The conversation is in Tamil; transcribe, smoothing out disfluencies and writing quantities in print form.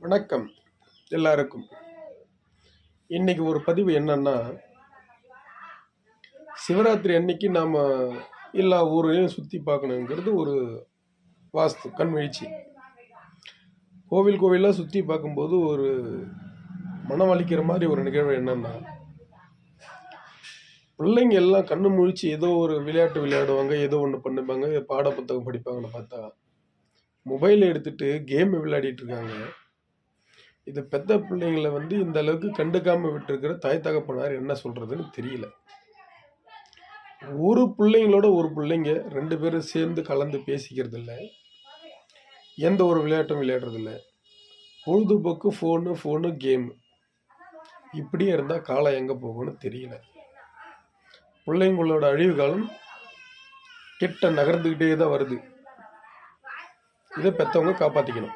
வணக்கம் எல்லாருக்கும். இன்னைக்கு ஒரு பதிவு என்னன்னா, சிவராத்திரி அன்னைக்கு நாம எல்லா ஊரையும் சுற்றி பார்க்கணுங்கிறது ஒரு வாஸ்து கண்வீழ்ச்சி. கோவிலாக சுற்றி பார்க்கும்போது ஒரு மனவளிக்கிற மாதிரி ஒரு நிகழ்வு என்னன்னா, பிள்ளைங்க எல்லாம் கண்ணு முழிச்சு ஏதோ ஒரு விளையாட்டு விளையாடுவாங்க, ஏதோ ஒன்று பண்ணுவாங்க, பாட புத்தகம் படிப்பாங்கன்னு பார்த்தா மொபைல் எடுத்துட்டு கேம் விளையாடிட்டு இருக்காங்க. இது பெத்த பிள்ளைங்களை இந்த அளவுக்கு கண்டுக்காம விட்டுருக்கிற தாய் தகப்பனார் என்ன சொல்றதுன்னு தெரியல. ஒரு பிள்ளைங்களோட ஒரு பிள்ளைங்க ரெண்டு பேரும் சேர்ந்து கலந்து பேசிக்கிறது இல்லை, எந்த ஒரு விளையாட்டும் விளையாடுறது இல்லை. பொழுதுபோக்கு ஃபோனு கேம். இப்படியே இருந்தால் காலம் எங்கே போகும்னு தெரியல. பிள்ளைங்களோட அழிவு காலம் கிட்ட நகர்ந்துக்கிட்டே தான் வருது. இதை பெற்றவங்க காப்பாற்றிக்கணும்.